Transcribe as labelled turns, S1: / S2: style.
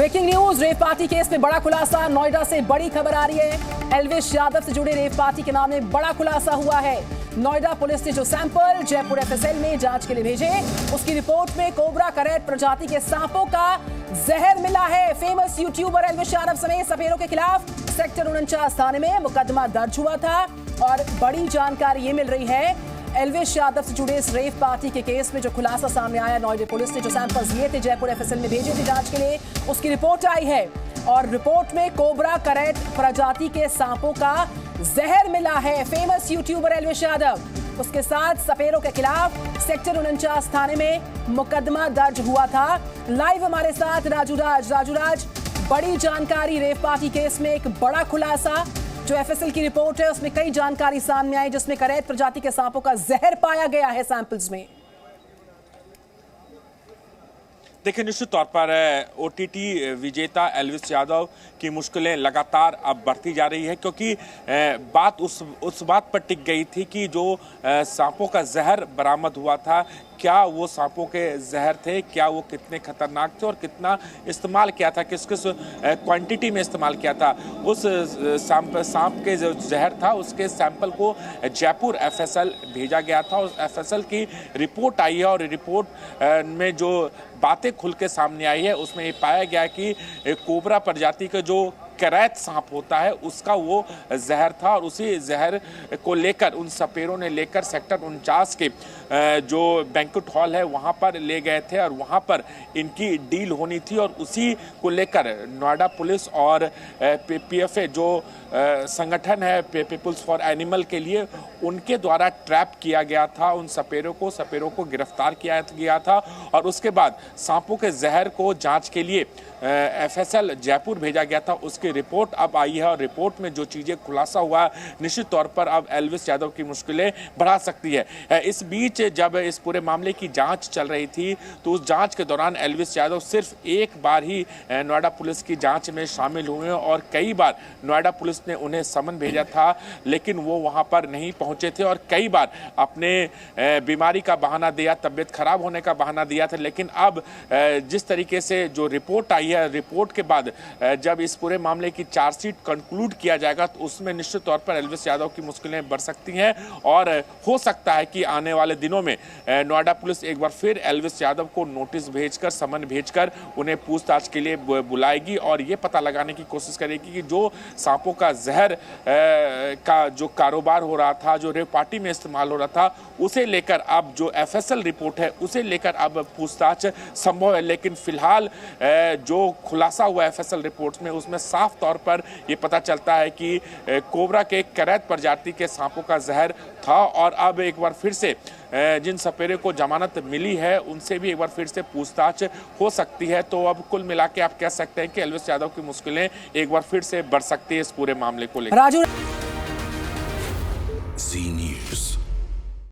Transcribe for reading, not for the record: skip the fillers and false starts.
S1: Breaking news, rave party case में बड़ा खुलासा। नोएडा से बड़ी खबर आ रही है। एल्विश यादव से जुड़े रेव पार्टी के मामले में बड़ा खुलासा हुआ है। नोएडा पुलिस ने जो सैंपल जयपुर एफएसएल में जांच के लिए भेजे, उसकी रिपोर्ट में कोबरा करैट प्रजाति के सांपों का जहर मिला है। फेमस यूट्यूबर एल्विश यादव समेत सपेरों के खिलाफ सेक्टर 49 थाने में मुकदमा दर्ज हुआ था और बड़ी जानकारी ये मिल रही है। एल्विश यादव से जुड़े इस रेव पार्टी के केस में जो खुलासा सामने आया, नोएडा पुलिस ने जो सैंपल्स लिए थे जयपुर एफएसएल में भेजे थे जांच के लिए, उसकी रिपोर्ट आई है और रिपोर्ट में कोबरा करैट प्रजाति के सांपों का जहर मिला है। फेमस यूट्यूबर एल्विश यादव, उसके साथ सपेरों के खिलाफ सेक्टर 49 थाने में मुकदमा दर्ज हुआ था। लाइव हमारे साथ राजू राज, बड़ी जानकारी रेव पार्टी केस में, एक बड़ा खुलासा। जो एफएसएल की रिपोर्ट है उसमें कई जानकारी सामने आई, जिसमें करैत प्रजाति के सांपों का जहर पाया गया है सैंपल्स में।
S2: देखिए, निश्चित तौर पर ओटीटी विजेता एल्विश यादव की मुश्किलें लगातार अब बढ़ती जा रही है, क्योंकि बात उस बात पर टिक गई थी कि जो सांपों का जहर बरामद हुआ था, क्या वो सांपों के जहर थे, क्या वो कितने खतरनाक थे और कितना इस्तेमाल किया था, किस किस क्वांटिटी में इस्तेमाल किया था। उस सांप के जो जहर था उसके सैंपल को जयपुर एफएसएल भेजा गया था। उस एफएसएल की रिपोर्ट आई है और रिपोर्ट में जो बातें खुल के सामने आई है उसमें ये पाया गया कि कोबरा प्रजाति का जो करैत सांप होता है उसका वो जहर था और उसी जहर को लेकर उन सपेरों ने लेकर सेक्टर 49 के जो बैंक्वेट हॉल है वहाँ पर ले गए थे और वहाँ पर इनकी डील होनी थी और उसी को लेकर नोएडा पुलिस और पीएफए जो संगठन है पीपुल्स फॉर एनिमल के लिए, उनके द्वारा ट्रैप किया गया था। उन सपेरों को गिरफ्तार किया गया था और उसके बाद सांपों के जहर को जांच के लिए एफएसएल जयपुर भेजा गया था। उसकी रिपोर्ट अब आई है और रिपोर्ट में जो चीज़ें खुलासा हुआ, निश्चित तौर पर अब एल्विश यादव की मुश्किलें बढ़ा सकती है। इस बीच जब इस पूरे मामले की जांच चल रही थी तो उस जांच के दौरान एल्विश यादव सिर्फ एक बार ही नोएडा पुलिस की जांच में शामिल हुए और कई बार नोएडा पुलिस ने उन्हें समन भेजा था, लेकिन वो वहाँ पर नहीं पहुँचे थे और कई बार अपने बीमारी का बहाना दिया, तबीयत खराब होने का बहाना दिया था। लेकिन अब जिस तरीके से जो रिपोर्ट आई है, रिपोर्ट के बाद जब इस पूरे मामले की चार्जशीट कंक्लूड किया जाएगा तो उसमें निश्चित तौर पर एल्विश यादव की मुश्किलें बढ़ सकती हैं और हो सकता है कि आने वाले दिनों में नोएडा पुलिस एक बार फिर एल्विश यादव को नोटिस भेजकर, समन भेजकर उन्हें पूछताछ के लिए बुलाएगी और ये पता लगाने की कोशिश करेगी कि जो सांपों का जहर का जो कारोबार हो रहा था, जो रेव पार्टी में इस्तेमाल हो रहा था, उसे लेकर अब जो एफएसएल रिपोर्ट है उसे लेकर अब पूछताछ संभव है। लेकिन फिलहाल जो खुलासा हुआ एफएसएल रिपोर्ट में उसमें साफ तौर पर यह पता चलता है कि कोबरा के करैत प्रजाति के सांपों का जहर था और अब एक बार फिर से जिन सपेरे को जमानत मिली है उनसे भी एक बार फिर से पूछताछ हो सकती है। तो अब कुल मिला के आप कह सकते हैं कि एल्विश यादव की मुश्किलें एक बार फिर से बढ़ सकती है इस पूरे मामले को लेकर।
S1: राजू